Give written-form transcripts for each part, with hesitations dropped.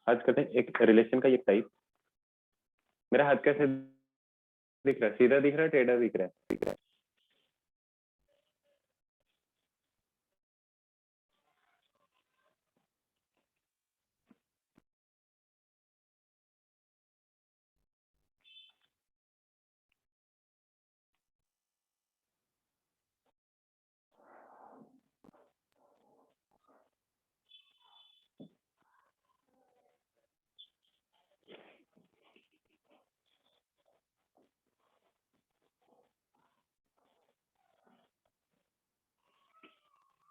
आज करते हैं एक रिलेशन का एक टाइप। मेरा हाथ कैसे दिख रहा है? सीधा दिख रहा है, टेढ़ा दिख रहा है?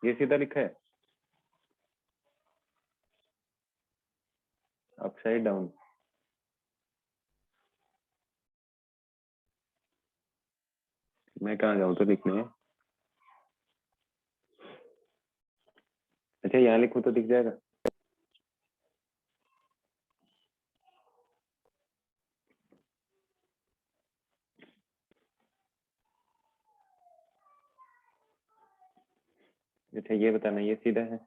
ये सीधा लिखा है, अपसाइड डाउन। मैं कहाँ जाऊँ तो लिखने है? अच्छा, यहाँ लिखूँ तो दिख जाएगा। अच्छा, ये बताना ये सीधा है।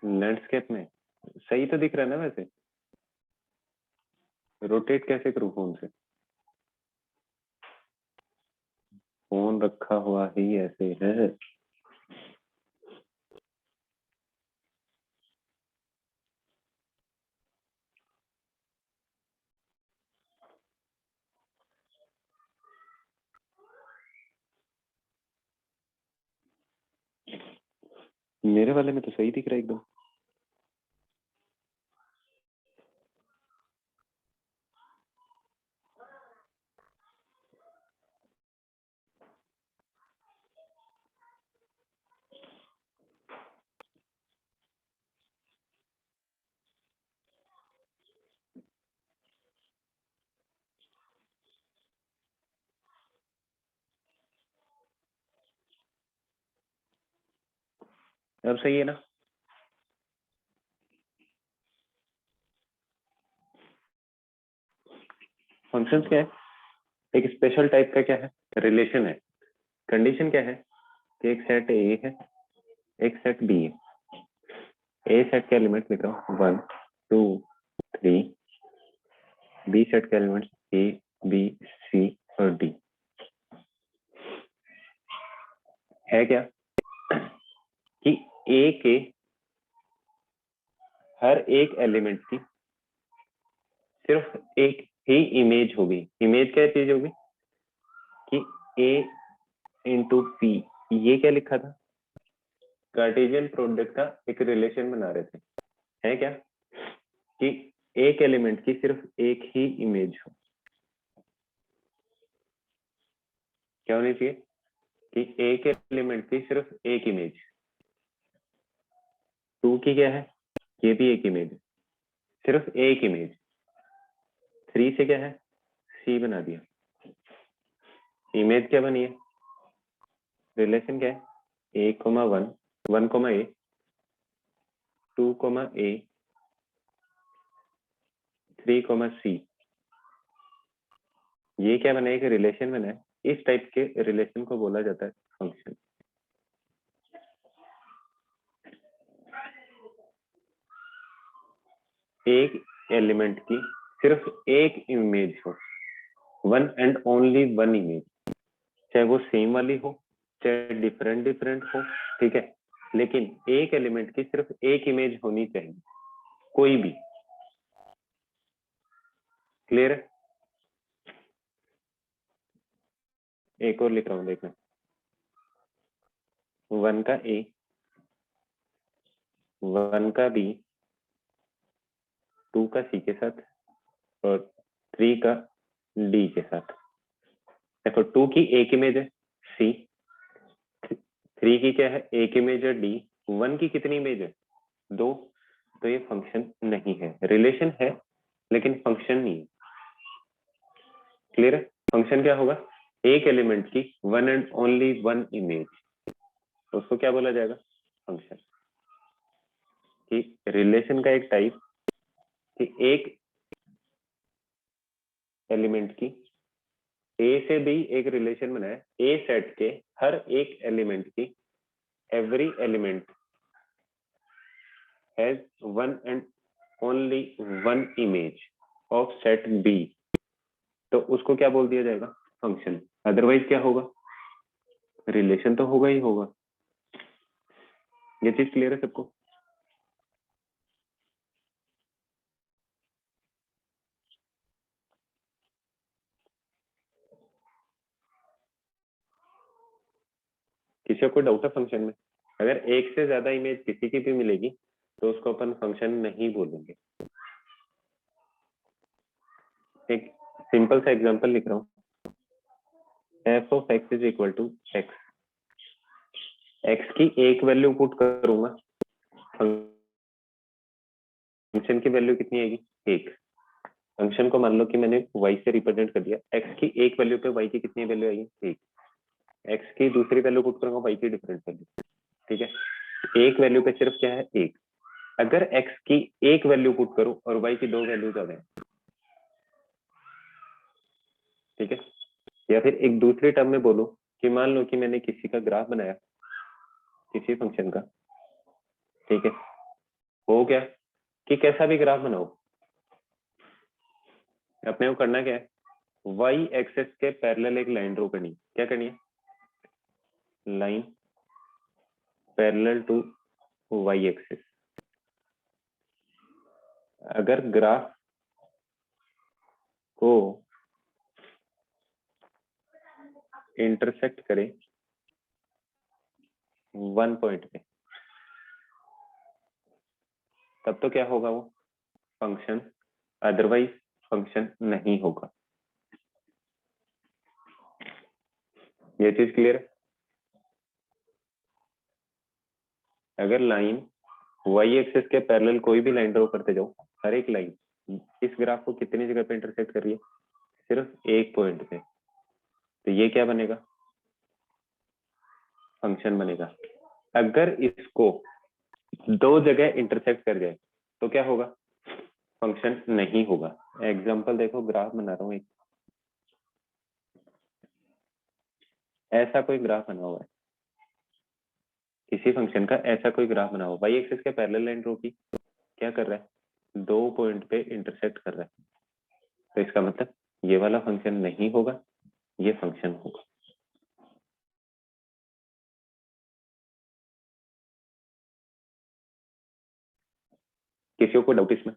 लैंडस्केप में सही तो दिख रहा है ना? वैसे रोटेट कैसे करूँ फोन से? फोन रखा हुआ ही ऐसे है। मेरे वाले में तो सही दिख रहा है एकदम। अब सही है ना? फंक्शंस क्या है? एक स्पेशल टाइप का क्या है? रिलेशन है। कंडीशन क्या है कि एक सेट ए है, एक सेट बी है। ए सेट के एलिमेंट्स लिख रहा हूँ 1 2 3। बी सेट के एलिमेंट्स ए बी सी और डी। है क्या कि ए के हर एक एलिमेंट की सिर्फ एक ही इमेज होगी। इमेज क्या चीज होगी कि ए इंटू पी। ये क्या लिखा था? कार्टेशियन प्रोडक्ट का एक रिलेशन बना रहे थे। है क्या कि एक एलिमेंट की सिर्फ एक ही इमेज हो। क्या होनी चाहिए कि एक एलिमेंट की सिर्फ एक इमेज। 2 की क्या है? ये भी एक इमेज है, सिर्फ एक इमेज। 3 से क्या है? सी बना दिया। इमेज क्या बनी है? रिलेशन क्या है? ए कोमा 1 1 कोमा ए 2 कोमा ए 3 कोमा सी। ये क्या बना है? एक रिलेशन बना है। इस टाइप के रिलेशन को बोला जाता है फंक्शन। एक एलिमेंट की सिर्फ एक इमेज हो, one and only one image, चाहे वो सेम वाली हो चाहे डिफरेंट डिफरेंट हो, ठीक है, लेकिन एक एलिमेंट की सिर्फ एक इमेज होनी चाहिए, कोई भी। क्लियर है? एक और लिख रहा हूं, देखना। 1 का ए 1 का बी 2 का सी के साथ और 3 का डी के साथ। देखो 2 की एक इमेज है सी, 3 की क्या है? एक इमेज है डी, 1 की कितनी इमेज है? 2। तो ये फंक्शन नहीं है, रिलेशन है लेकिन फंक्शन नहीं है। क्लियर है? फंक्शन क्या होगा? एक एलिमेंट की one and only one image, तो उसको क्या बोला जाएगा? फंक्शन। कि रिलेशन का एक टाइप कि एक एलिमेंट की, ए से बी एक रिलेशन बनाया, ए सेट के हर एक एलिमेंट की, every element has one and only one image of set B, तो उसको क्या बोल दिया जाएगा? फंक्शन। अदरवाइज क्या होगा? रिलेशन तो होगा ही होगा। ये चीज क्लियर है सबको? किसी को डाउट है फंक्शन में? अगर एक से ज्यादा इमेज किसी की भी मिलेगी तो उसको अपन फंक्शन नहीं बोलेंगे। एक सिंपल सा एग्जांपल लिख रहा हूँ, f of x is equal to x. X की एक वैल्यू पुट करूंगा, फंक्शन की वैल्यू कितनी आएगी? एक। फंक्शन को मान लो कि मैंने y से रिप्रेजेंट कर दिया, x की एक वैल्यू पे y की कितनी वैल्यू आएगी? एक। x की दूसरी वैल्यू पुट करूंगा, y की डिफरेंट वैल्यू। ठीक है, एक वैल्यू पे सिर्फ क्या है? एक। अगर x की एक वैल्यू पुट करूं और y की दो वैल्यूज आ जाए, ठीक है, या फिर एक दूसरी टर्म में बोलूं कि मान लो कि मैंने किसी का ग्राफ बनाया, किसी फंक्शन का, ठीक है, हो गया कि कैसा भी ग्राफ बनाओ, अपने को करना क्या है? वाई एक्सेस के पैरेलल एक लाइन ड्रॉ करनी। क्या करनी है? Line parallel to y axis. अगर ग्राफ को इंटरसेक्ट करे वन पॉइंट पे, तब तो क्या होगा? वो फंक्शन, अदरवाइज फंक्शन नहीं होगा। ये चीज क्लियर है? अगर लाइन वाई एक्सिस के पैरेलल कोई भी लाइन ड्रॉ करते जाओ, हर एक लाइन इस ग्राफ को कितनी जगह पे इंटरसेक्ट कर रही है? सिर्फ एक पॉइंट पे, तो ये क्या बनेगा? फंक्शन बनेगा। अगर इसको दो जगह इंटरसेक्ट कर जाए तो क्या होगा? फंक्शन नहीं होगा। एग्जांपल देखो, ग्राफ बना रहा हूँ एक, ऐसा कोई ग्राफ बना हुआ है, किसी फंक्शन का ऐसा कोई ग्राफ बना हुआ, वाई एक्सिस के पैरेलल लाइन ड्रॉ की, क्या कर रहा है? दो पॉइंट पे इंटरसेक्ट कर रहा है, तो इसका मतलब ये वाला फंक्शन नहीं होगा, ये फंक्शन होगा। किसी को डाउट इसमें?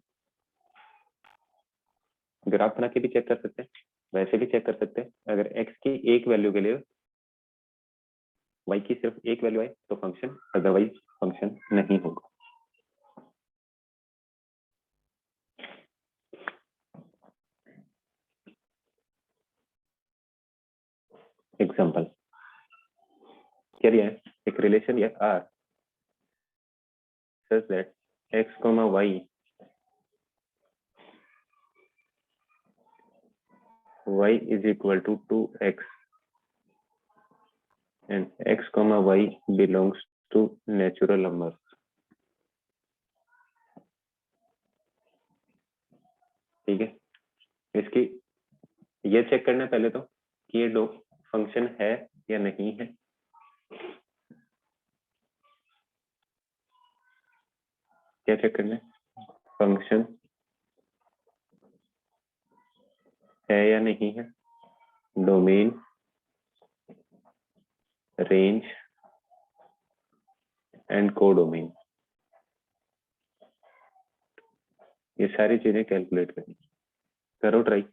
ग्राफ बना के भी चेक कर सकते हैं, वैसे भी चेक कर सकते हैं। अगर x की एक वैल्यू के लिए y की सिर्फ एक वैल्यू आए तो फंक्शन, अदरवाइज फंक्शन नहीं होगा। एग्जांपल क्या दिया है? एक रिलेशन या R such that x, y y is equal to 2x and x, y belongs to natural numbers। ठीक है, इसकी ये चेक करना है पहले तो कि ये दो फंक्शन है या नहीं है। क्या चेक करना है? फंक्शन है या नहीं है, डोमेन, रेंज एंड कोडोमेन, ये सारी चीजें कैलकुलेट करनी। करो ट्राई।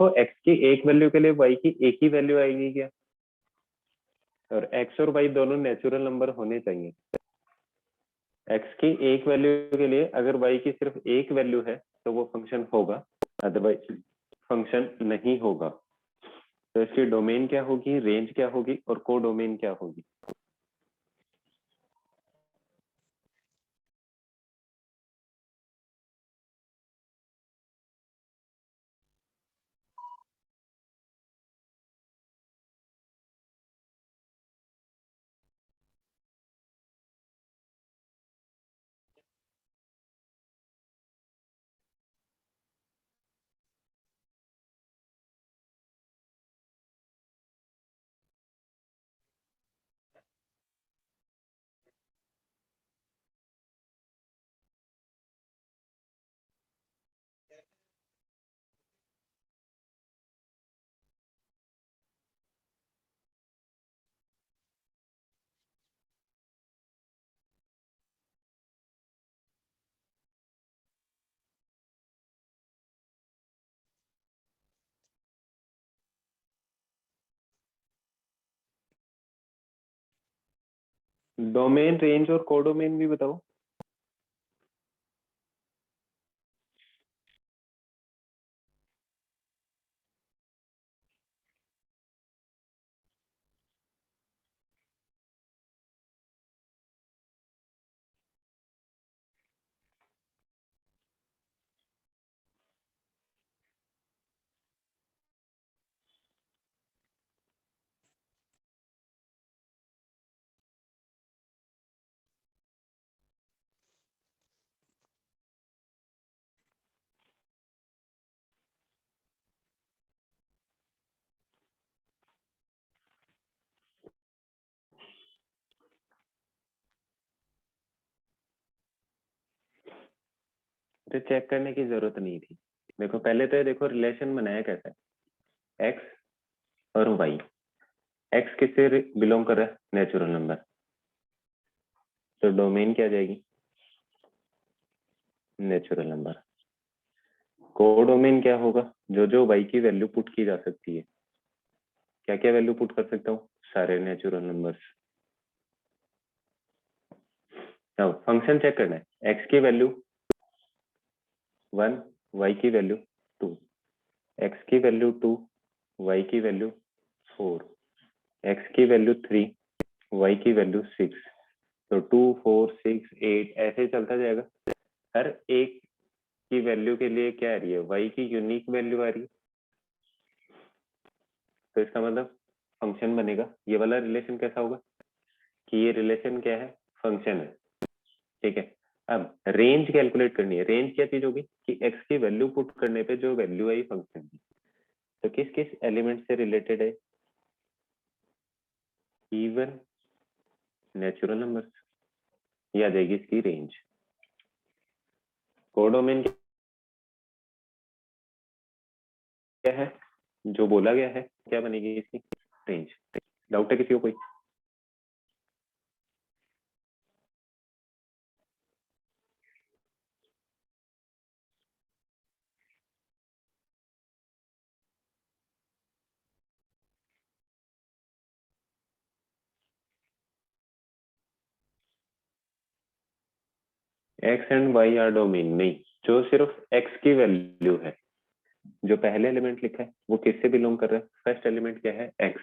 तो x की एक वैल्यू के लिए y की एक ही वैल्यू आएगी क्या? और x और y दोनों नेचुरल नंबर होने चाहिए। x की एक वैल्यू के लिए अगर y की सिर्फ एक वैल्यू है तो वो फंक्शन होगा, अदरवाइज फंक्शन नहीं होगा। तो इसकी डोमेन क्या होगी, रेंज क्या होगी और को डोमेन क्या होगी? डोमेन, रेंज और कोडोमेन भी बताओ। तो चेक करने की जरूरत नहीं थी। देखो पहले तो ये देखो रिलेशन बनाया कैसा है, x और y। x किससे बिलोंग कर रहा है, नेचुरल नंबर। तो डोमेन क्या जाएगी, नेचुरल नंबर। कोडोमेन क्या होगा, जो जो y की वैल्यू पुट की जा सकती है। क्या क्या वैल्यू पुट कर सकता हूँ, सारे नेचुरल नंबर्स। अब फंक्शन चेक करना है, x की वैल्यू 1, y की वैल्यू 2, x की वैल्यू 2, y की वैल्यू 4, x की वैल्यू 3, y की वैल्यू 6। तो 2, 4, 6, 8 ऐसे चलता जाएगा। हर एक की वैल्यू के लिए क्या आ रही है, y की यूनिक वैल्यू आ रही है। तो इसका मतलब फंक्शन बनेगा। ये वाला रिलेशन कैसा होगा कि ये रिलेशन क्या है, फंक्शन है। ठीक है। अब रेंज कैलकुलेट करनी है। रेंज क्या चीज होगी कि x की वैल्यू पुट करने पे जो वैल्यू आई फंक्शन की, तो किस किस एलिमेंट से रिलेटेड है, इवन नेचुरल नंबर्स। ये आ जाएगी इसकी रेंज। कोडोमेन क्या है, जो बोला गया है क्या बनेगी इसकी रेंज। डाउट है किसी को कोई? X and y are domain नहीं, जो सिर्फ एक्स की वैल्यू है, जो पहले एलिमेंट लिखा है वो किससे बिलोंग कर रहा है, फर्स्ट एलिमेंट क्या है एक्स,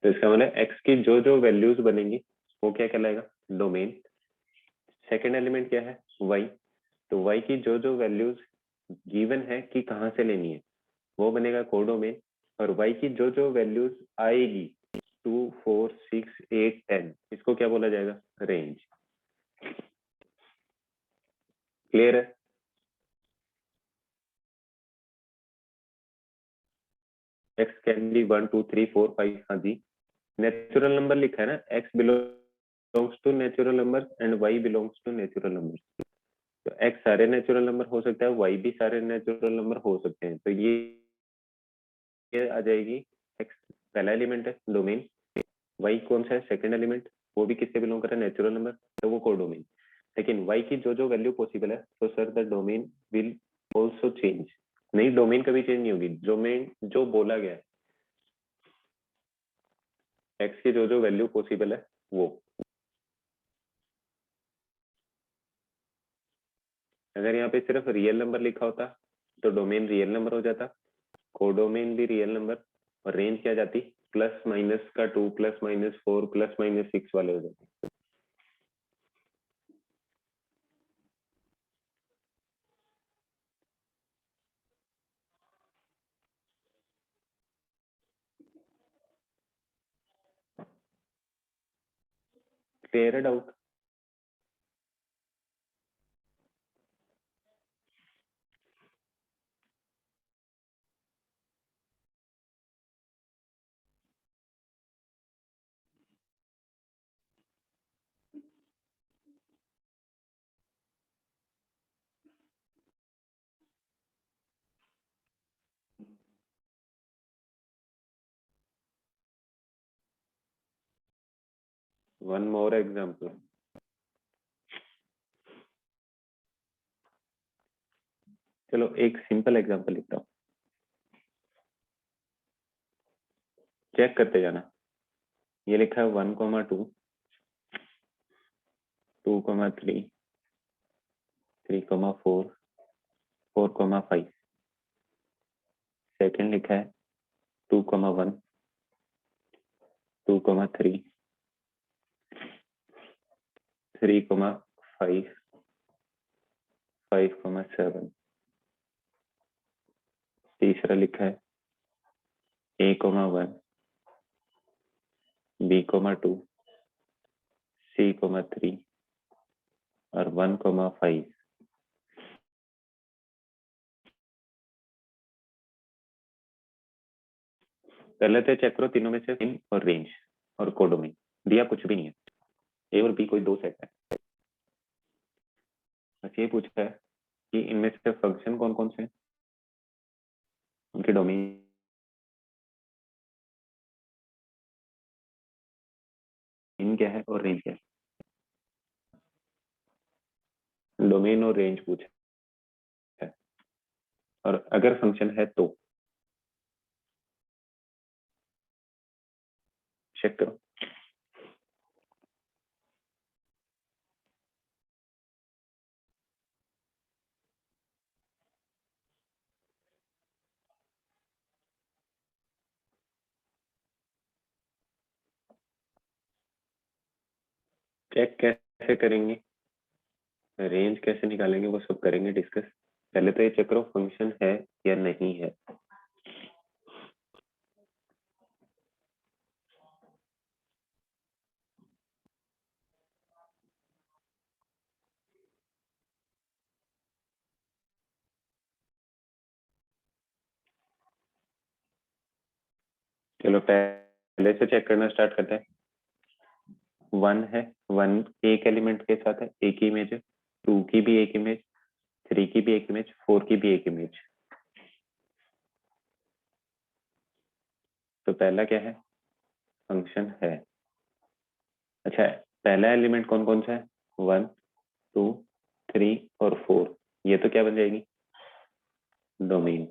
तो इसका मतलब एक्स की जो जो वैल्यूज बनेंगी वो क्या कहलाएगा डोमेन। सेकेंड एलिमेंट क्या है वाई, तो वाई की जो जो वैल्यूज गिवन है कि कहाँ से लेनी है वो बनेगा कोडोमेन। और वाई की जो जो वैल्यूज आएगी 2 4 6 8 10 इसको क्या बोला जाएगा रेंज। क्लियर है? एक्स कैन बी 1 2 3 4 5, हाँ जी। नेचुरल नंबर लिखा है ना, x belongs to natural number and y belongs to natural number. तो एक्स सारे नेचुरल नंबर हो सकता है, वाई भी सारे नेचुरल नंबर हो सकते हैं, तो ये आ जाएगी। एक्स पहला एलिमेंट है डोमेन, वाई कौन सा है सेकंड एलिमेंट, वो भी किससे बिलोंग कर रहा है नेचुरल नंबर, तो वो कोडोमेन। लेकिन वाई की जो जो वैल्यू पॉसिबल है तो sir the domain will also change. नहीं, डोमेन कभी चेंज नहीं होगी, डोमेन जो बोला गया है एक्स की जो जो वैल्यू पॉसिबल है वो। अगर यहाँ पे सिर्फ रियल नंबर लिखा होता तो डोमेन रियल नंबर हो जाता, कोडोमेन भी रियल नंबर, और रेंज क्या जाती +- 2 +- 4 +- 6 वाले हो जाते। क्लियर है डाउट? वन मोर एग्जाम्पल, चलो एक सिंपल एग्जाम्पल लिखता हूँ, चेक करते जाना। ये लिखा है 1, 2, 2, 3, 3, 4, 4, 5। सेकेंड लिखा है 2, 1, 2, 3, 3, 5, 5, 7। तीसरा लिखा है A, 1, B, 2, C, 3 और 1, 5। पहले तो चेक करो तीनों में से इन और रेंज और कोडोमेन, दिया कुछ भी नहीं है, ए और बी कोई दो सेट है। बस ये पूछा है कि इनमें से फंक्शन कौन कौन से हैं, उनके डोमेन क्या है और रेंज क्या है। डोमेन और रेंज पूछा है, और अगर फंक्शन है तो चेक करो। चेक कैसे करेंगे, रेंज कैसे निकालेंगे, वो सब करेंगे डिस्कस। पहले तो ये चेक करो फंक्शन है या नहीं है। चलो पहले से चेक करना स्टार्ट करते हैं। वन है, वन एक एलिमेंट के साथ है, एक ही इमेज है, टू की भी एक इमेज, थ्री की भी एक इमेज, फोर की भी एक इमेज। तो पहला क्या है, फंक्शन है। अच्छा, पहला एलिमेंट कौन कौन सा है, वन, टू, थ्री और फोर, ये तो क्या बन जाएगी, डोमेन।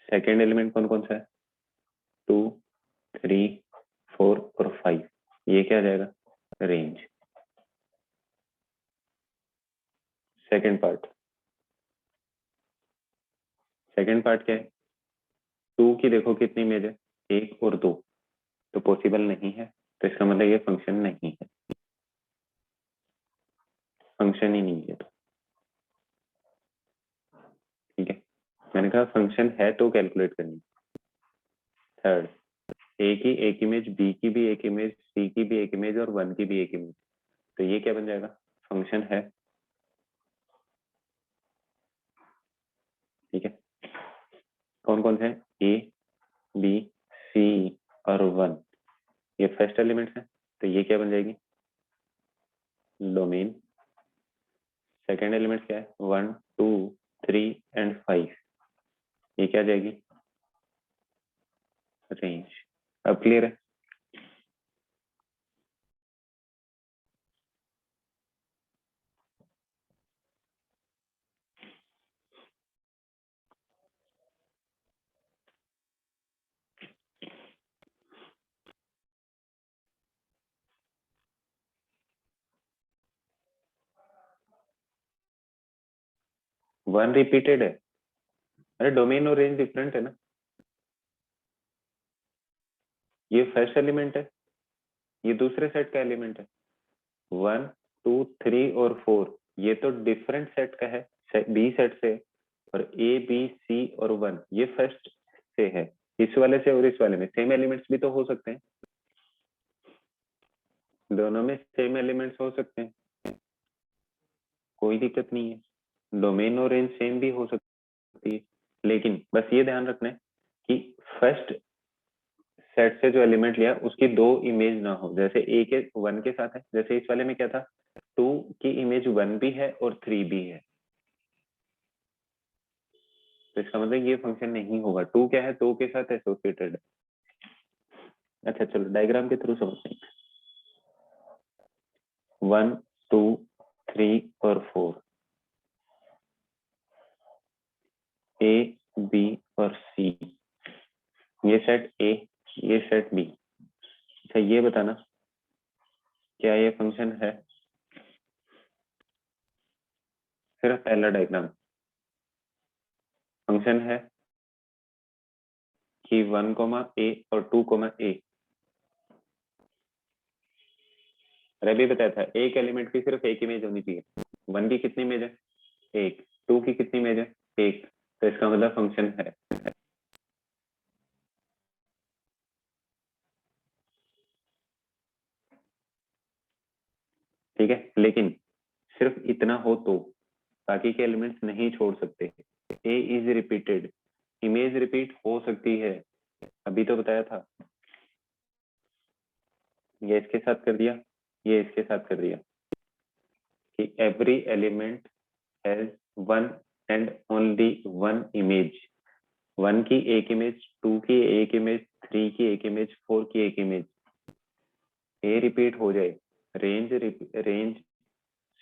सेकेंड एलिमेंट कौन कौन सा है, टू, थ्री, फोर और फाइव, ये क्या आ जाएगा, range. Second part, second part क्या है, टू की देखो कितनी इमेज है, एक और दो, तो पॉसिबल नहीं है, तो इसका मतलब ये फंक्शन नहीं है, फंक्शन ही नहीं है तो। ठीक है, मैंने कहा फंक्शन है तो कैलकुलेट करनी। थर्ड, ए की एक इमेज, बी की भी एक इमेज, सी की भी एक इमेज और वन की भी एक इमेज, तो ये क्या बन जाएगा, फंक्शन है। ठीक है, कौन कौन से, ए, बी, सी और वन, ये फर्स्ट एलिमेंट है, तो ये क्या बन जाएगी, डोमेन। सेकेंड एलिमेंट क्या है, one, two, three and five, ये क्या आ जाएगी, रेंज। अब क्लियर है। वन रिपीटेड है, अरे डोमेन और रेंज डिफरेंट है ना, ये फर्स्ट एलिमेंट है, ये दूसरे सेट का एलिमेंट है। वन, टू, थ्री और फोर, ये तो डिफरेंट सेट का है, बी सेट से, और ए, बी, सी और वन ये फर्स्ट से है, इस वाले से और इस वाले में सेम एलिमेंट्स भी तो हो सकते हैं, दोनों में सेम एलिमेंट्स हो सकते हैं, कोई दिक्कत नहीं है, डोमेन और रेंज सेम भी हो सकती है, लेकिन बस ये ध्यान रखना है कि फर्स्ट सेट से जो एलिमेंट लिया उसकी दो इमेज ना हो, जैसे ए के वन के साथ है, जैसे इस वाले में क्या था, टू की इमेज वन भी है और थ्री भी है, तो इसका मतलब ये फंक्शन नहीं होगा, टू क्या है, टू के साथ एसोसिएटेड है। अच्छा चलो डायग्राम के थ्रू समझते हैं। वन, टू, थ्री और फोर, ए, बी और सी, ये सेट ए, ये सेट बी। अच्छा ये बताना, क्या ये फंक्शन है, सिर्फ पहला डायग्राम, फंक्शन है कि वन कोमा ए और टू कोमा ए, अरे अभी बताया था एक एलिमेंट की सिर्फ एक इमेज होनी चाहिए, वन की कितनी इमेज है, एक, टू की कितनी इमेज है, एक, तो इसका मतलब फंक्शन है। ठीक है, लेकिन सिर्फ इतना हो तो, बाकी के एलिमेंट्स नहीं छोड़ सकते, ए इज रिपीटेड, इमेज रिपीट हो सकती है, अभी तो बताया था, ये इसके साथ कर दिया, ये इसके साथ कर दिया कि every element has one and only one image, one की एक इमेज, टू की एक इमेज, थ्री की एक इमेज, फोर की एक इमेज, ए रिपीट हो जाए, रेंज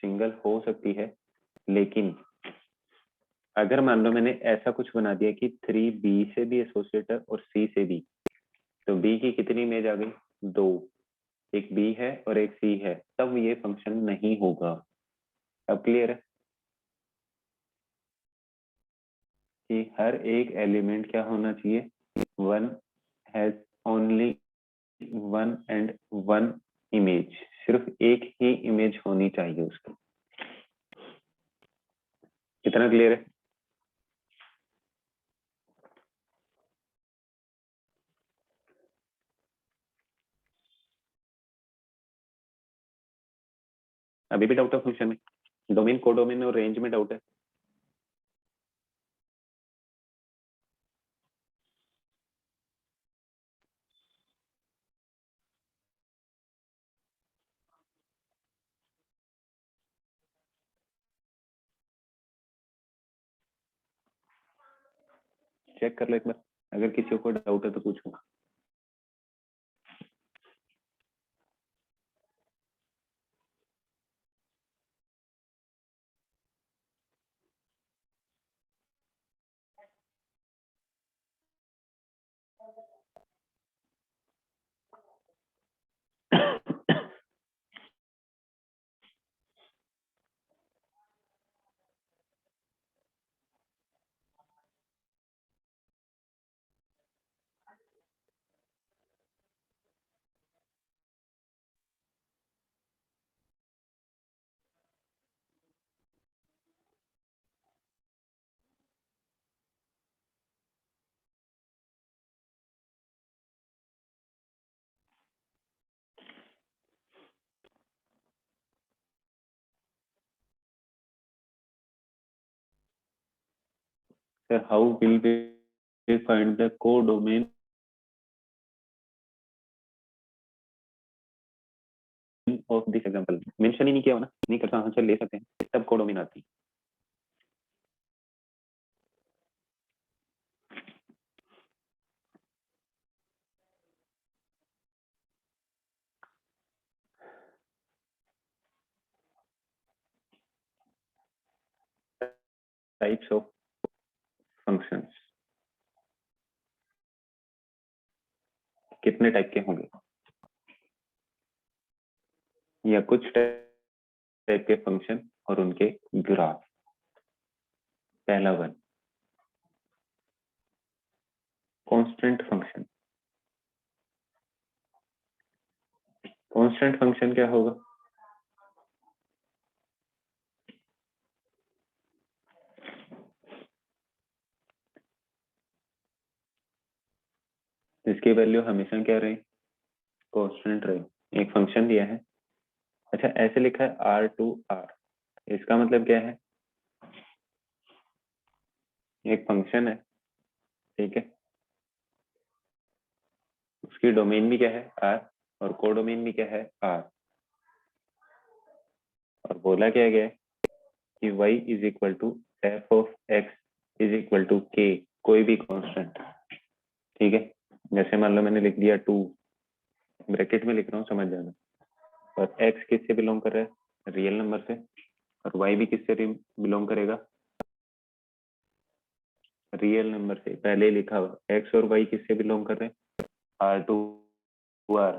सिंगल हो सकती है, लेकिन अगर मान लो मैंने ऐसा कुछ बना दिया कि थ्री बी से भी एसोसिएट है और सी से भी, तो बी की कितनी इमेज आ गई, दो, एक बी है और एक सी है, तब ये फंक्शन नहीं होगा। अब क्लियर है कि हर एक एलिमेंट क्या होना चाहिए, one has only one and one image, सिर्फ एक ही इमेज होनी चाहिए उसकी। कितना क्लियर है। अभी भी डाउट है फंक्शन में, डोमेन, कोडोमेन और रेंज में डाउट है। चेक कर लो एक बार, अगर किसी को डाउट है तो पूछो। Sir, how will we find the codomain of this example? Mention ही नहीं किया हो ना, नहीं करता आंसर ले सकते हैं, तब कोडोमेन आती है। टाइप्स ऑफ फंक्शंस कितने टाइप के होंगे, या कुछ टाइप के फंक्शन और उनके ग्राफ। पहला one, constant function. Constant function क्या होगा? जिसकी वैल्यू हमेशा क्या रहे, कांस्टेंट रहे। एक फंक्शन दिया है, अच्छा ऐसे लिखा है R2R, इसका मतलब क्या है, एक फंक्शन है, ठीक है, उसकी डोमेन भी क्या है R, और कोडोमेन भी क्या है R, और बोला क्या गया है कि y is equal to f of x is equal to k, कोई भी कांस्टेंट, ठीक है। जैसे मान लो मैंने लिख दिया 2, ब्रैकेट में लिख रहा हूँ, समझ जाना। और x किससे बिलोंग कर रहा है, रियल नंबर से, और y भी किससे बिलोंग करेगा, रियल नंबर से। पहले ही लिखा हुआ x और y किससे बिलोंग कर रहे हैं, R2R,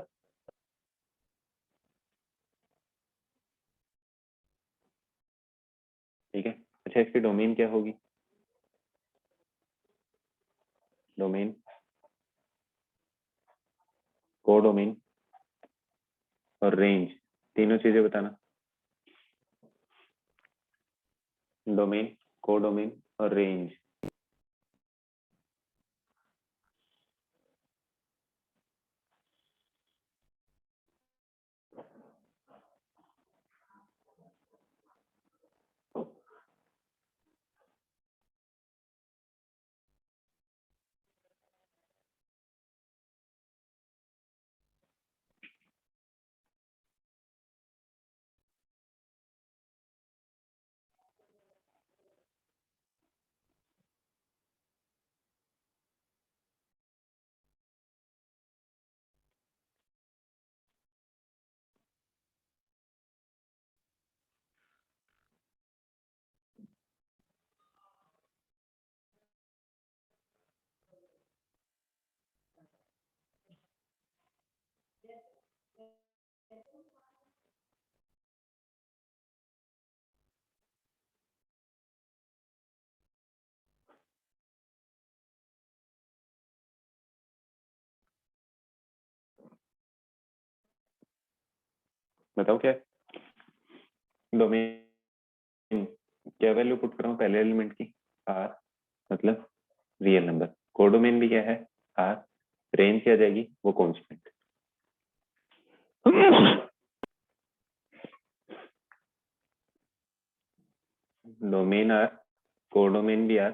ठीक है। अच्छा इसकी डोमेन क्या होगी, डोमेन, कोडोमेन और रेंज, तीनों चीजें बताना। डोमेन, कोडोमेन और रेंज। बताओ क्या है? डोमेन क्या वैल्यू पुट कर रहा हूँ पहले एलिमेंट की, R, मतलब रियल नंबर। कोडोमेन भी क्या है, R, रेंज क्या जाएगी, वो कांस्टेंट। डोमेन R, कोडोमेन भी R,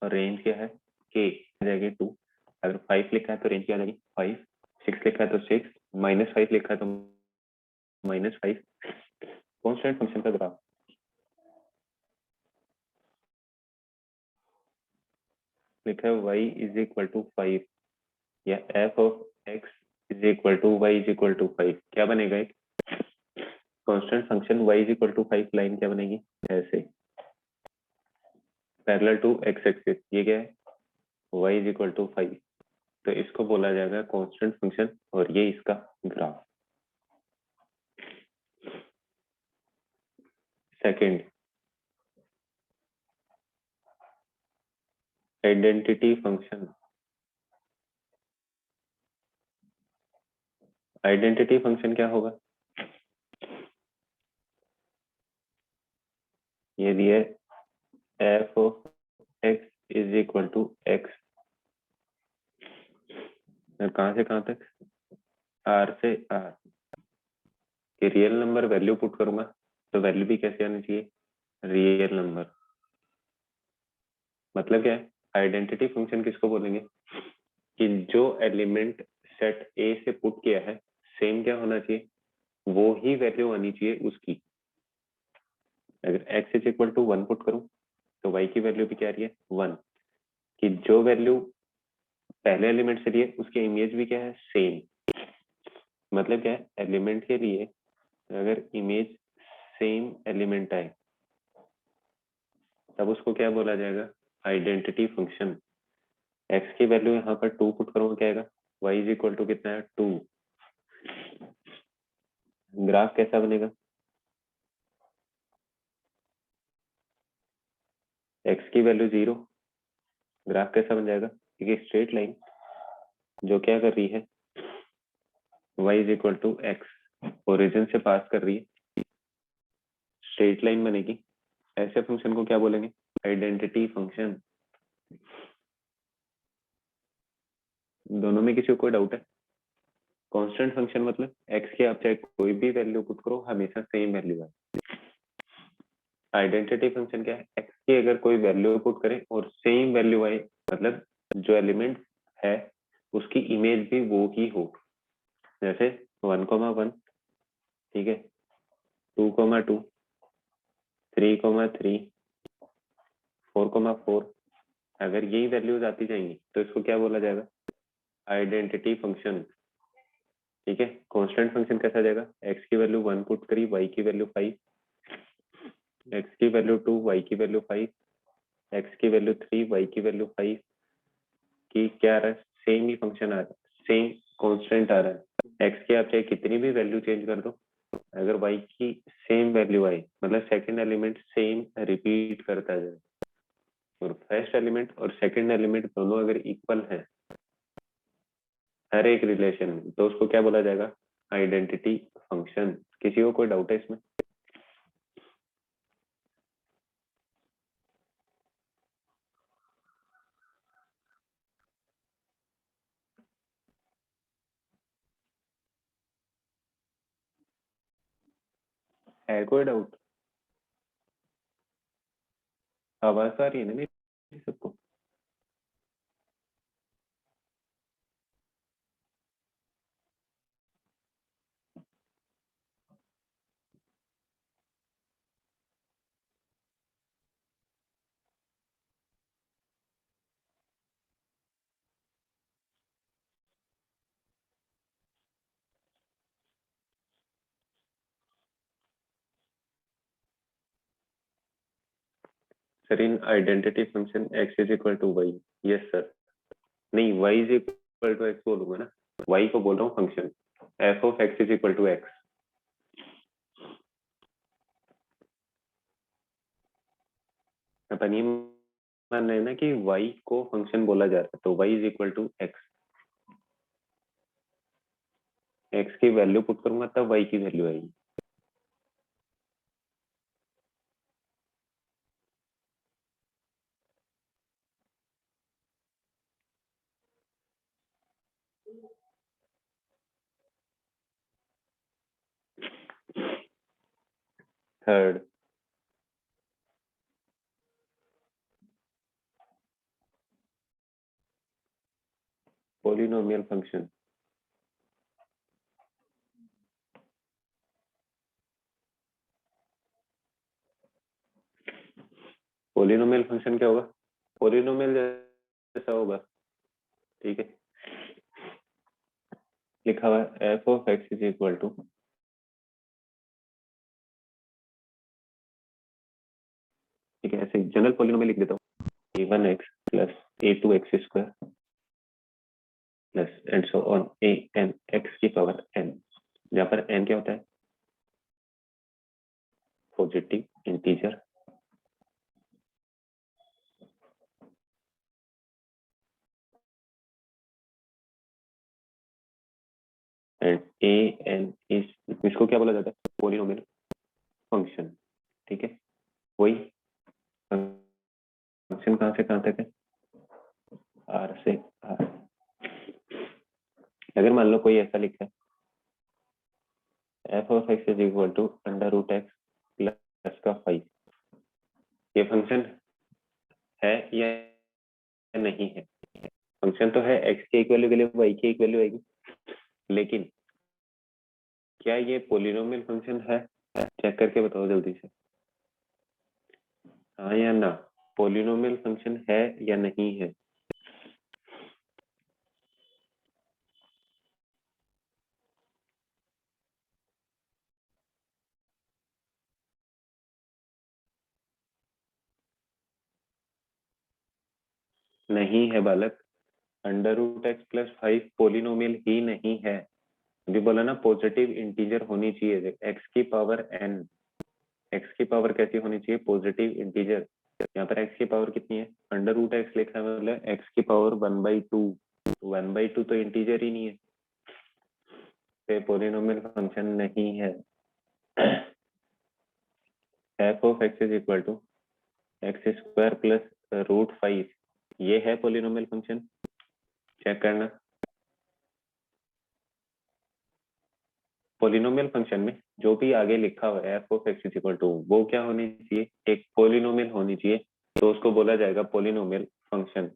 और रेंज क्या है, K जाएगी 2। अगर 5 लिखा है तो रेंज क्या जाएगी 5, 6 लिखा है तो 6, -5 लिखा है तो -5। कांस्टेंट फंक्शन का ग्राफ। लिखा है y इज इक्वल टू 5 या f of x is equal to y is equal to 5, क्या बनेगा एक constant function y is equal to 5 line क्या बनेगी ऐसे पैरेलल टू x एक्सिस, ये क्या है y इज इक्वल टू 5, तो इसको बोला जाएगा कांस्टेंट फंक्शन और ये इसका graph. Second, identity function. Identity function क्या होगा, ये दिया है f of x is equal to x, कहां से कहां तक r से r, कि रियल नंबर वैल्यू पुट करूंगा तो वैल्यू भी कैसे आनी चाहिए रियल नंबर। मतलब क्या है, आइडेंटिटी फंक्शन किसको बोलेंगे कि जो एलिमेंट सेट ए से पुट किया है सेम क्या होना चाहिए, वो ही वैल्यू आनी चाहिए उसकी। अगर x is equal to 1 put करूं तो y की वैल्यू भी क्या आ रही है 1, कि जो वैल्यू पहले एलिमेंट से लिए उसकी इमेज भी क्या है सेम। मतलब क्या है, एलिमेंट के लिए अगर इमेज सेम एलिमेंट आए तब उसको क्या बोला जाएगा आइडेंटिटी फंक्शन। x की वैल्यू यहाँ पर 2 पुट करूंगा क्या आएगा y इज इक्वल टू कितना है 2। ग्राफ कैसा बनेगा, x की वैल्यू 0, ग्राफ कैसा बन जाएगा, एक स्ट्रेट लाइन जो क्या कर रही है y is equal to x, origin से पास कर रही है, स्ट्रेट लाइन बनेगी। ऐसे फंक्शन को क्या बोलेंगे आइडेंटिटी फंक्शन। दोनों में किसी को कोई डाउट है, कांस्टेंट फंक्शन मतलब x की आप चाहे कोई भी वैल्यू पुट करो हमेशा सेम वैल्यू है। आइडेंटिटी फंक्शन क्या है, x की अगर कोई वैल्यू पुट करे और सेम वैल्यू आए, मतलब जो एलिमेंट है उसकी इमेज भी वो ही हो। जैसे 1,1, ठीक है, 2,2, 3,3, 4,4, अगर यही वैल्यूज आती जाएंगी तो इसको क्या बोला जाएगा आइडेंटिटी फंक्शन। ठीक है, कांस्टेंट फंक्शन कैसा जाएगा, x की वैल्यू 1 पुट करी, y की वैल्यू 5, x की वैल्यू 2, y की वैल्यू 5, x की वैल्यू 3, y की वैल्यू 5, की क्या आ रहा है सेम ही फंक्शन आ रहा है, सेम कांस्टेंट आ रहा है। x की आप चाहे कितनी भी वैल्यू चेंज कर दो, अगर y की सेम वैल्यू आई मतलब सेकंड एलिमेंट सेम रिपीट करता जाए और फर्स्ट एलिमेंट और सेकंड एलिमेंट दोनों अगर इक्वल है हर एक रिलेशन में, तो उसको क्या बोला जाएगा आइडेंटिटी फंक्शन। किसी को कोई डाउट है इसमें, है कोई डाउट, आवाज आ रही है ना मेरी सबको। Sir in identity function x is equal to Y, yes sir, नहीं y is equal to X बोलूंगा ना, y को बोल रहा हूँ function, f of x is equal to X. अपन ये मान रहे हैं ना कि y को फंक्शन बोला जा रहा है तो y is equal to x, x की वैल्यू पुट करूंगा तब y की वैल्यू आएगी। Third, polynomial function. Polynomial function क्या होगा, पोलिनोमियल जैसा होगा, ठीक है। लिखा हुआ है f of x is equal to, ठीक है, ऐसे जनरल पॉलिनोमियल लिख देता हूँ, a1x plus a2x square plus and so on an x की पावर n, जहाँ पर n क्या होता है, पॉजिटिव इंटीजर, एंड an इस इसको क्या बोला जाता है, पॉलिनोमियल फंक्शन, ठीक है। वही फंक्शन कहाँ से कहाँ तक है, आर से आर। अगर मान लो कोई ऐसा लिखा है f of x is equal to under root x plus का 5, ये फंक्शन है या नहीं है। फंक्शन तो है, एक्स के एक वैल्यू के लिए वाई की एक वैल्यू आएगी, लेकिन क्या ये पॉलिनोमियल फंक्शन है, चेक करके बताओ जल्दी से, हाँ या ना, पॉलिनोमियल फंक्शन है या नहीं है। नहीं है बालक, under root x plus 5 polynomial ही नहीं है। अभी बोला ना पॉजिटिव इंटीजर होनी चाहिए, एक्स की पावर एन, एक्स की पावर कैसी होनी चाहिए, पॉजिटिव इंटीजर। यहाँ पर एक्स की पावर कितनी है, अंडर रूट एक्स लिखा है, मतलब एक्स की पावर 1/2, 1/2 तो इंटीजर ही नहीं है, तो पोलिनोमियल फंक्शन नहीं है। F of x is equal to x square plus root 5, ये है पोलिनोमियल फंक्शन, चेक करना। पोलिनोमियल फंक्शन में जो भी आगे लिखा हुआ है f of x is equal to, वो क्या होनी चाहिए, एक पोलिनोमियल होनी चाहिए, तो उसको बोला जाएगा polynomial function.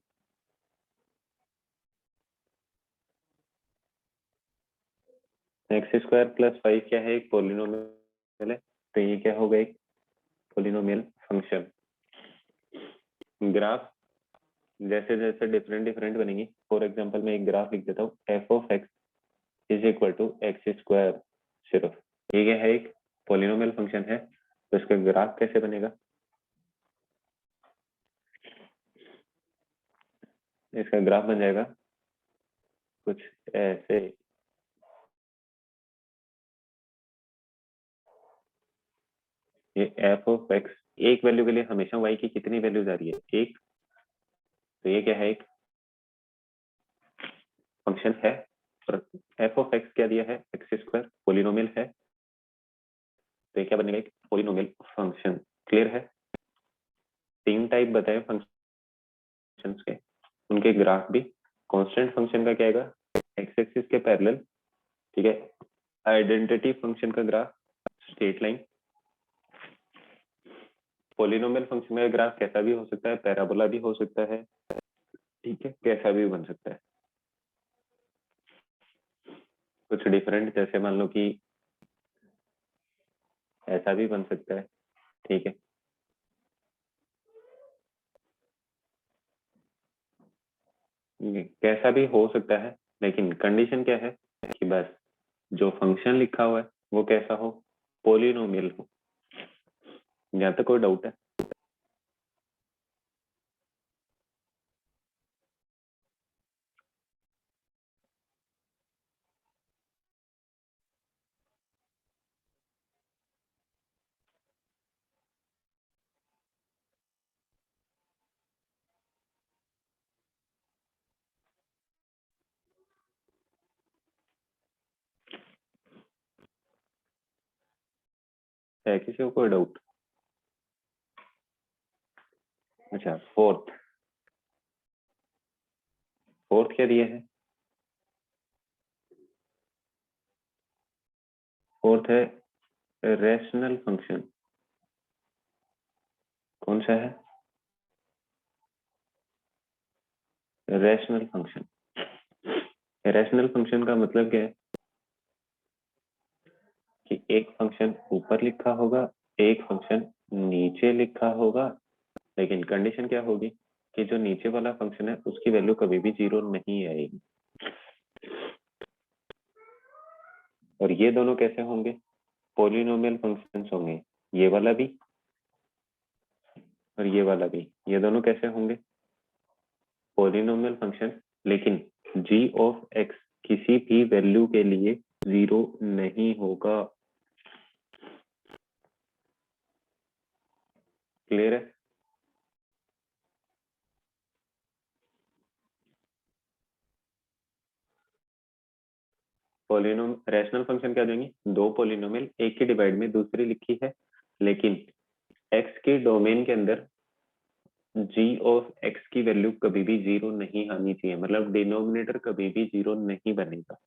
X square plus 5 क्या है, एक पोलिनोमियल है, तो ये क्या होगा, एक पोलिनोमियल फंक्शन। ग्राफ जैसे जैसे डिफरेंट डिफरेंट बनेंगी, फॉर एग्जाम्पल मैं एक ग्राफ लिख देता हूँ f of x is equal to x square, सिर्फ ये क्या है, एक पोलिनोमियल फंक्शन है, तो इसका ग्राफ कैसे बनेगा, इसका ग्राफ बन जाएगा कुछ ऐसे, ये एफ ऑफ एक्स एक वैल्यू के लिए हमेशा वाई की कितनी वैल्यूज आ रही है, एक, तो ये क्या है, एक फंक्शन है, और एफ ऑफ एक्स क्या दिया है, एक्स स्क्वायर पोलिनोमियल है, तो ये क्या बनेगा, एक पोलिनोमियल फंक्शन। क्लियर है। तीन टाइप बताए फंक्शंस के, उनके ग्राफ भी, कांस्टेंट फंक्शन का क्या आएगा, एक्स एक्सिस के पैरेलल, ठीक है, आइडेंटिटी फंक्शन का graph straight line, polynomial function का ग्राफ कैसा भी हो सकता है, पैराबोला भी हो सकता है, ठीक है, कैसा भी बन सकता है, कुछ डिफरेंट, जैसे मान लो कि ऐसा भी बन सकता है, ठीक है। कैसा भी हो सकता है, लेकिन कंडीशन क्या है कि बस जो फंक्शन लिखा हुआ है वो कैसा हो, पोलिनोमियल हो। यहाँ तक कोई डाउट है, है किसी को कोई डाउट। अच्छा, फोर्थ, फोर्थ क्या दिया है, फोर्थ है रैशनल फंक्शन, कौन सा है, रैशनल फंक्शन। रैशनल फंक्शन का मतलब क्या है कि एक फंक्शन ऊपर लिखा होगा, एक फंक्शन नीचे लिखा होगा, लेकिन कंडीशन क्या होगी, कि जो नीचे वाला फंक्शन है उसकी वैल्यू कभी भी 0 नहीं आएगी। और ये दोनों कैसे होंगे? पॉलिनोमियल फंक्शंस होंगे, ये वाला भी और ये वाला भी। ये दोनों कैसे होंगे? पॉलिनोमियल फंक्शन, लेकिन g ऑफ x किसी भी वैल्यू के लिए 0 नहीं होगा। क्लियर है? पॉलिनोम रैशनल फंक्शन क्या देंगे? दो पॉलिनोमियल, एक की डिवाइड में दूसरी लिखी है, लेकिन x के डोमेन के अंदर g ऑफ x की वैल्यू कभी भी 0 नहीं आनी चाहिए, मतलब डिनोमिनेटर कभी भी 0 नहीं बनेगा।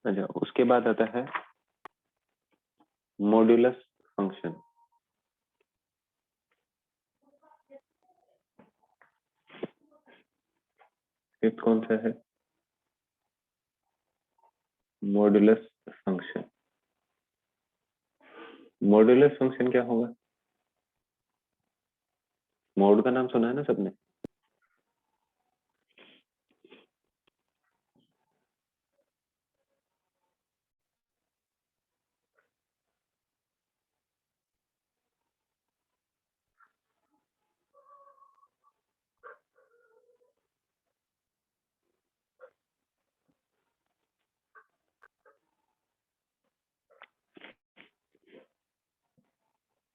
अच्छा, उसके बाद आता है मॉड्यूलस फंक्शन। फिफ्थ कौन सा है? Modulus function. मॉड्यूलस फंक्शन क्या होगा? मोड का नाम सुना है ना सबने?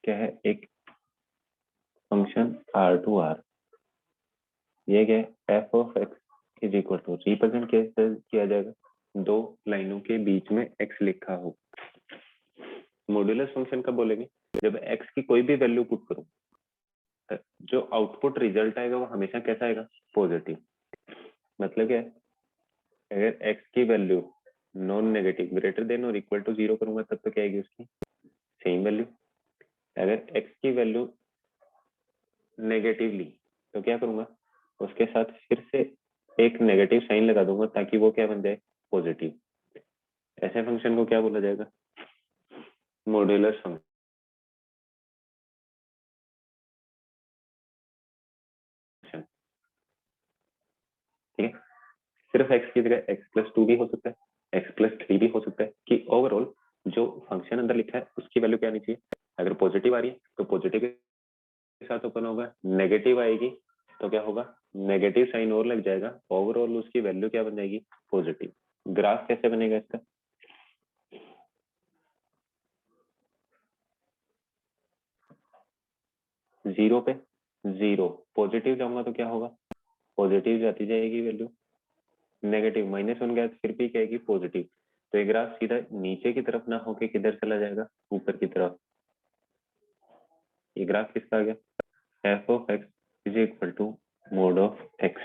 क्या है? एक फंक्शन R2R, ये क्या है? F of x is equal to, represent कैसे किया जाएगा? दो लाइनों के बीच में x लिखा हो। मॉड्यूलस फंक्शन कब बोलेंगे? जब x की कोई भी वैल्यू पुट करो, जो आउटपुट रिजल्ट आएगा वो हमेशा कैसा आएगा? पॉजिटिव। मतलब क्या है? अगर x की value non negative greater than और इक्वल टू 0 करूंगा तब तो क्या आएगी उसकी? Same value. अगर x की वैल्यू नेगेटिवली, तो क्या करूंगा? उसके साथ फिर से एक नेगेटिव साइन लगा दूंगा ताकि वो क्या बन जाए? पॉजिटिव। ऐसे फंक्शन को क्या बोला जाएगा? Modulus function. ठीक है? सिर्फ x की जगह x+2 भी हो सकता है, x+3 भी हो सकता है, कि ओवरऑल जो फंक्शन अंदर लिखा है उसकी वैल्यू क्या आनी चाहिए? अगर पॉजिटिव आ रही है तो पॉजिटिव के साथ ओपन होगा, नेगेटिव आएगी तो क्या होगा? नेगेटिव साइन और लग जाएगा, ओवरऑल उसकी वैल्यू क्या बन जाएगी? पॉजिटिव। ग्राफ कैसे बनेगा इसका? 0 पे 0, पॉजिटिव जाऊंगा तो क्या होगा? पॉजिटिव जाती जाएगी वैल्यू, नेगेटिव -1 गया फिर भी क्या आएगी? पॉजिटिव। तो ये ग्राफ सीधा नीचे की तरफ ना होके किधर चला जाएगा? ऊपर की तरफ। ये ग्राफ किसका आ गया? F of x is equal to mod of x.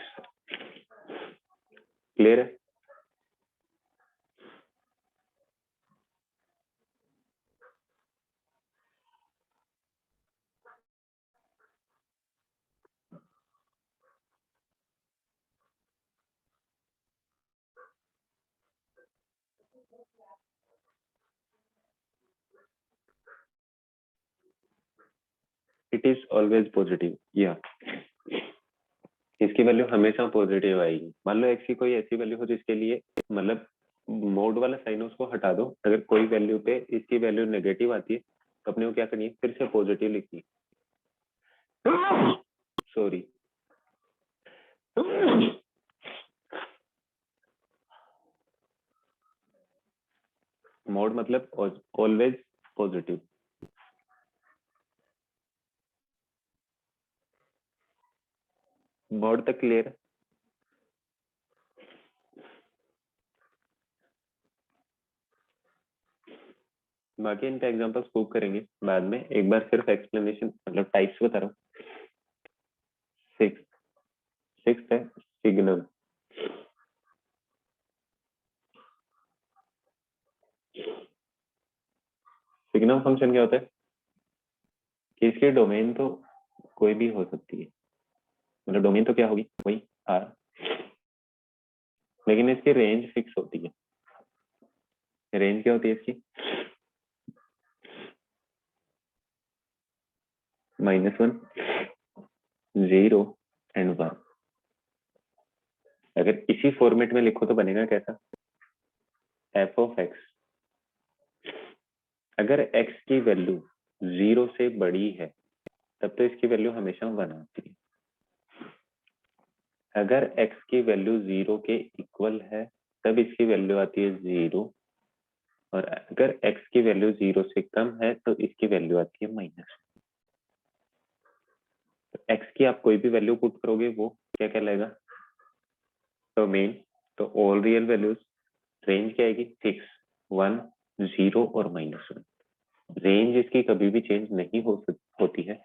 Clear है? इट इज ऑलवेज पॉजिटिव, या इसकी वैल्यू हमेशा पॉजिटिव आएगी। मान लो एक्स की कोई ऐसी वैल्यू हो जिसके लिए, मतलब मोड वाला साइन उसको हटा दो, अगर कोई वैल्यू पे इसकी वैल्यू नेगेटिव आती है तो अपने को क्या करनी है? फिर से पॉजिटिव लिखनी है। सॉरी। मोड मतलब ऑलवेज पॉजिटिव। मोड तक क्लियर है? बाकी इनका एग्जांपल स्कोप करेंगे बाद में, एक बार सिर्फ एक्सप्लेनेशन मतलब टाइप्स बता रहा हूँ। सिक्स है सिग्नम। सिग्नम फंक्शन क्या होता है कि इसकी डोमेन तो कोई भी हो सकती है, मतलब डोमेन तो क्या होगी वही आर, लेकिन इसकी रेंज फिक्स होती है। रेंज क्या होती है इसकी, -1, 0 एंड 1। अगर इसी फॉर्मेट में लिखो तो बनेगा कैसा, एफ ऑफ एक्स। अगर एक्स की वैल्यू 0 से बड़ी है तब तो इसकी वैल्यू हमेशा 1 आती है। अगर x की वैल्यू 0 के इक्वल है तब इसकी वैल्यू आती है 0, और अगर x की वैल्यू 0 से कम है तो इसकी वैल्यू आती है माइनस। x की आप कोई भी वैल्यू पुट करोगे वो क्या कहलाएगा, डोमेन। तो ऑल रियल वैल्यूज, रेंज क्या आएगी, फिक्स 1, 0 और -1। रेंज इसकी कभी भी चेंज नहीं होती है।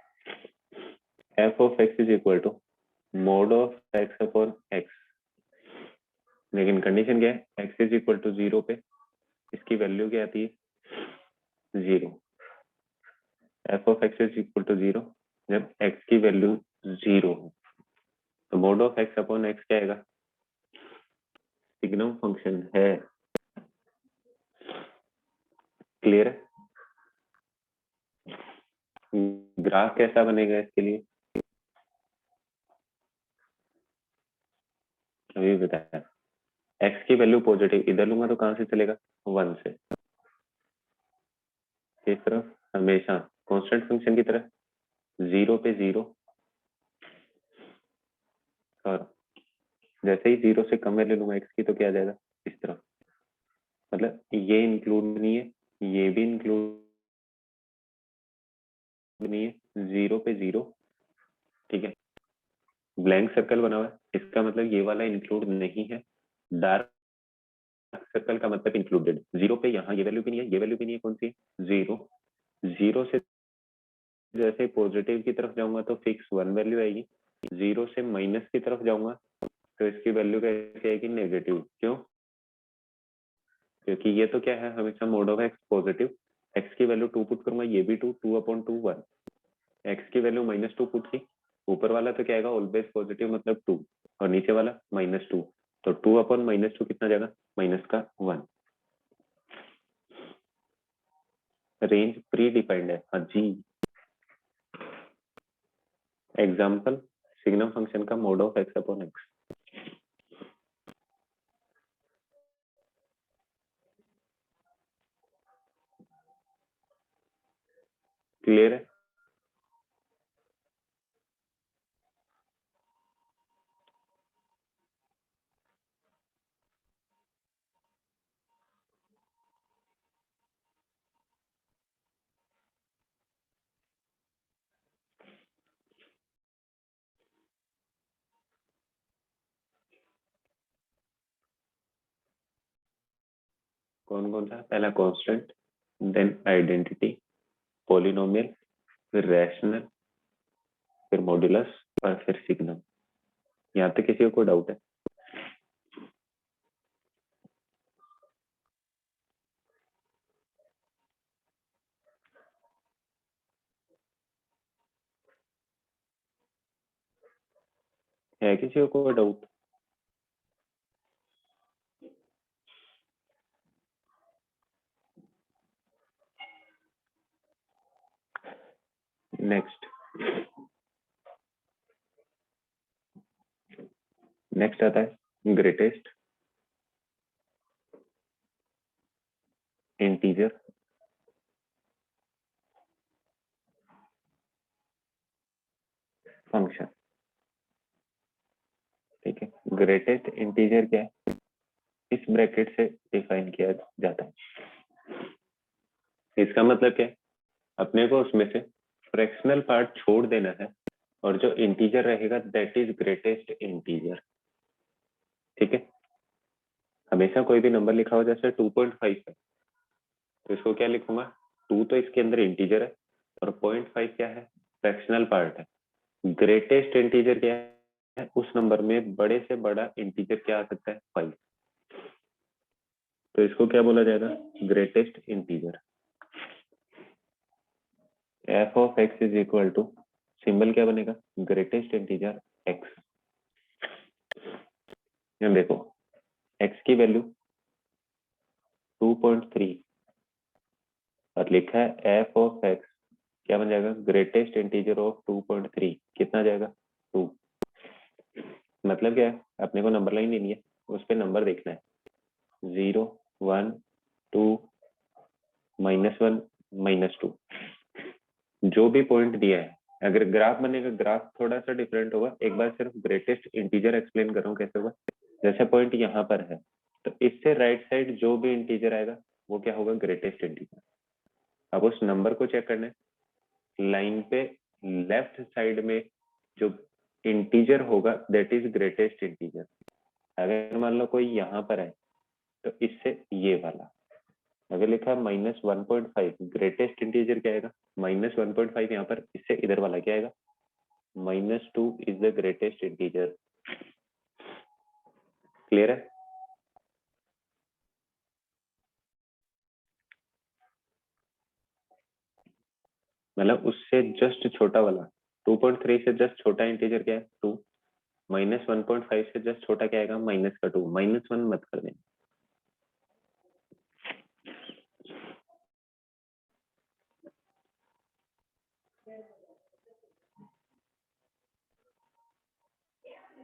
F of x is equal to mod of x upon x, लेकिन कंडीशन क्या है, एक्स इज इक्वल टू 0 पे इसकी वैल्यू क्या आती है 0। F of x is equal to 0 जब एक्स की वैल्यू 0 हो, तो mod of x upon x क्या आएगा, सिग्नम फंक्शन है। क्लियर है। ग्राफ कैसा बनेगा इसके लिए अभी बताया। एक्स की वैल्यू पॉजिटिव इधर लूंगा तो कहां से चलेगा, 1 से। इस तरफ हमेशा कांस्टेंट फंक्शन की तरह 0 पे 0, और जैसे ही 0 से कम वैल्यू लूंगा एक्स की तो क्या आ जाएगा इस तरफ, मतलब ये इंक्लूड नहीं है, ये भी इंक्लूड नहीं है, 0 पे 0। ठीक है, ब्लैंक सर्कल बना हुआ है, इसका मतलब ये वाला इंक्लूड नहीं है। डार्क सर्कल का मतलब इंक्लूडेड। 0 पे यहाँ ये वैल्यू भी नहीं है, ये वैल्यू भी नहीं है, कौन सी, 0। 0 से जैसे पॉजिटिव की तरफ जाऊंगा तो फिक्स 1 वैल्यू आएगी, 0 से माइनस की तरफ जाऊंगा तो इसकी वैल्यू कैसे आएगी, नेगेटिव। क्यों, क्योंकि ये तो क्या है हमेशा mode of x positive. X की वैल्यू 2 पुट करूंगा, ये भी 2, 2/2 1। एक्स की वैल्यू -2 पुट की, ऊपर वाला तो क्या आएगा ऑलवेज पॉजिटिव मतलब 2, और नीचे वाला -2, तो 2/-2 कितना जाएगा, माइनस का 1। रेंज प्री डिफाइंड है, हाँ जी। एग्जाम्पल, सिग्नम फंक्शन का mode of x upon x. Clear है। कौन कौन सा, पहला कांस्टेंट, देन आइडेंटिटी, पॉलिनोमियल, फिर रैशनल, फिर मॉड्यूलस, और फिर सिग्नम। यहाँ तक किसी को कोई डाउट है किसी को कोई डाउट। नेक्स्ट, नेक्स्ट आता है ग्रेटेस्ट इंटीजर फंक्शन। ठीक है, ग्रेटेस्ट इंटीजर क्या है, इस ब्रैकेट से डिफाइन किया जाता है। इसका मतलब क्या है, अपने को उसमें से फ्रैक्शनल पार्ट छोड़ देना है, और जो इंटीजर रहेगा दैट इज ग्रेटेस्ट इंटीजर। ठीक है, हमेशा कोई भी नंबर लिखा हो जैसे 2.5 है तो इसको क्या लिखूंगा, 2 तो इसके अंदर इंटीजर है और 0.5 क्या है, फ्रैक्शनल पार्ट है। ग्रेटेस्ट इंटीजर क्या है, उस नंबर में बड़े से बड़ा इंटीजर क्या आ सकता है, 5। तो इसको क्या बोला जाएगा, greatest integer. F of x is equal to, symbol क्या बनेगा, ग्रेटेस्ट इंटीजर एक्स। देखो एक्स की वैल्यू 2.3 और लिखा है एफ ऑफ एक्स क्या बन जाएगा, ग्रेटेस्ट इंटीजर ऑफ 2.3, कितना जाएगा, 2। मतलब क्या है, अपने को नंबर लाइन लेनी है, उस पर नंबर देखना है, 0 1 2 -1 -2, जो भी पॉइंट दिया है। अगर ग्राफ बनेगा, ग्राफ थोड़ा सा डिफरेंट होगा। एक बार सिर्फ ग्रेटेस्ट इंटीजर एक्सप्लेन कर रहा हूँ कैसे होगा। जैसे पॉइंट यहाँ पर है, तो इससे राइट साइड जो भी इंटीजर आएगा वो क्या होगा, ग्रेटेस्ट इंटीजर। अब उस नंबर को चेक करना है, लाइन पे लेफ्ट साइड में जो इंटीजर होगा दैट इज ग्रेटेस्ट इंटीजर। अगर मान लो कोई यहाँ पर है तो इससे ये वाला, अगर लिखा है -1.5, ग्रेटेस्ट इंटीजर क्या आएगा, -1.5, यहाँ पर इससे इधर वाला क्या आएगा, -2 is the greatest integer. Clear है? मतलब उससे जस्ट छोटा वाला, 2.3 से जस्ट छोटा इंटीजर क्या है, 2। -1.5 से जस्ट छोटा क्या आएगा, माइनस का 2, -1 मत कर देना।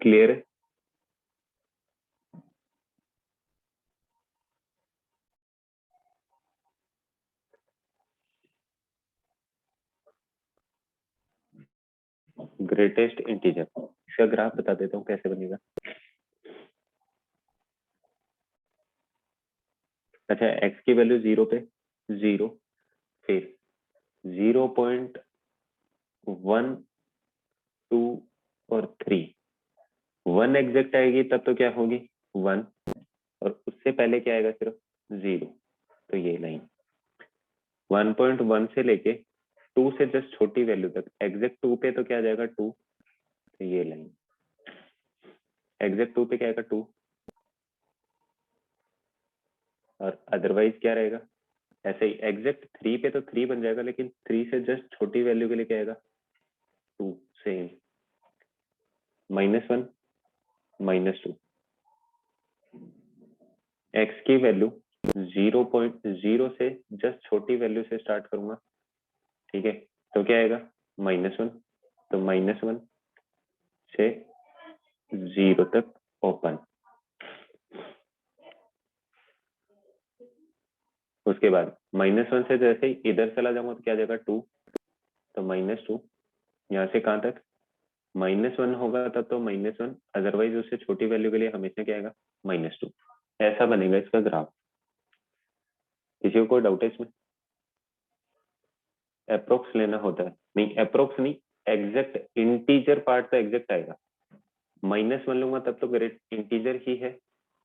क्लियर है? ग्रेटेस्ट इंटीजर, इसका ग्राफ बता देता हूँ कैसे बनेगा। अच्छा, एक्स की वैल्यू 0 पे 0, फिर 0.1 2 और 3, 1 एग्जैक्ट आएगी तब तो क्या होगी, 1, और उससे पहले क्या आएगा, सिर्फ 0। तो ये लाइन 1.1 से लेके 2 से जस्ट छोटी वैल्यू तक, एग्जैक्ट 2 पे तो क्या आ जाएगा, 2। तो ये लाइन एग्जैक्ट 2 पे क्या आएगा, 2, और अदरवाइज क्या रहेगा, ऐसे ही एग्जैक्ट 3 पे तो 3 बन जाएगा, लेकिन 3 से जस्ट छोटी वैल्यू के लिए क्या आएगा, 2। सेम -1 -2। एक्स की वैल्यू 0.0 से जस्ट छोटी वैल्यू से स्टार्ट करूंगा, ठीक है, तो क्या आएगा, -1। तो -1 से 0 तक ओपन। उसके बाद -1 से जैसे ही इधर चला जाऊंगा तो क्या आ जाएगा, 2। तो -2, यहाँ से कहाँ तक, -1 होगा तब तो -1, अदरवाइज उससे छोटी वैल्यू के लिए हमेशा क्या आएगा, -2। ऐसा बनेगा इसका ग्राफ। किसी को कोई डाउट है इसमें? अप्रोक्स लेना होता है, नहीं अप्रोक्स नहीं, एग्जैक्ट इंटीजर पार्ट तो एग्जैक्ट आएगा। -1 लूंगा तब तो ग्रेट इंटीजर ही है।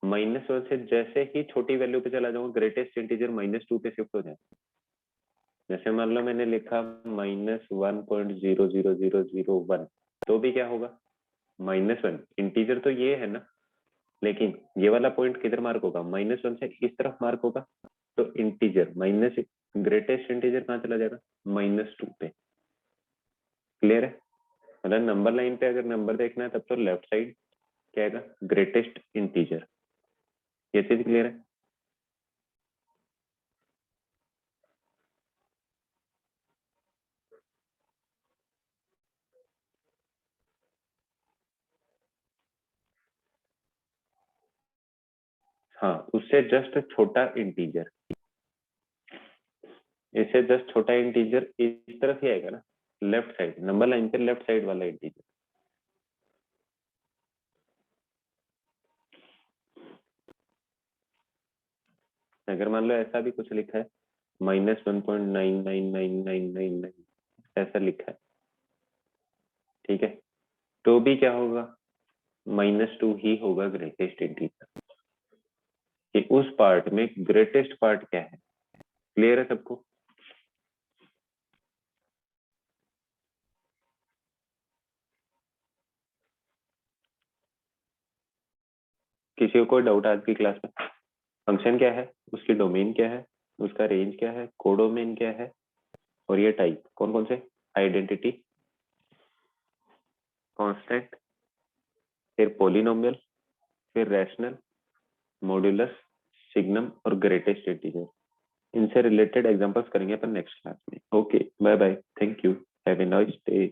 -1 से जैसे ही छोटी वैल्यू पे चला जाऊंगा, ग्रेटेस्ट इंटीजर -2 पे शिफ्ट हो जाए। जैसे मान लो मैंने लिखा -1.00001, तो भी क्या होगा, -1 इंटीजर तो ये है ना, लेकिन ये वाला पॉइंट किधर मार्क होगा, -1 से इस तरफ मार्क होगा, तो इंटीजर माइनस, ग्रेटेस्ट इंटीजर कहाँ चला जाएगा, -2 पे। क्लियर है? मतलब नंबर लाइन पे अगर नंबर देखना है तब तो लेफ्ट साइड क्या आएगा, ग्रेटेस्ट इंटीजर। ये चीज क्लियर है? हाँ, उससे जस्ट छोटा इंटीजर, इससे जस्ट छोटा इंटीजर इस तरफ ही आएगा ना, लेफ्ट साइड, नंबर लाइन पे लेफ्ट साइड वाला इंटीजर। अगर मान लो ऐसा भी कुछ लिखा है, -1.999999, ऐसा लिखा है, ठीक है, तो भी क्या होगा, -2 ही होगा ग्रेटेस्ट इंटीजर। कि उस पार्ट में ग्रेटेस्ट पार्ट क्या है, क्लियर है सबको? किसी को कोई डाउट आज की क्लास में? फंक्शन क्या है, उसकी डोमेन क्या है, उसका रेंज क्या है, कोडोमेन क्या है, और ये टाइप कौन कौन से? आइडेंटिटी, कांस्टेंट, फिर पॉलिनोमियल, फिर रैशनल, मॉड्यूलस, सिग्नम और ग्रेटेस्ट इंटीजर। इनसे रिलेटेड एग्जांपल्स करेंगे अपन नेक्स्ट क्लास में। Okay, bye bye, thank you, have a nice day.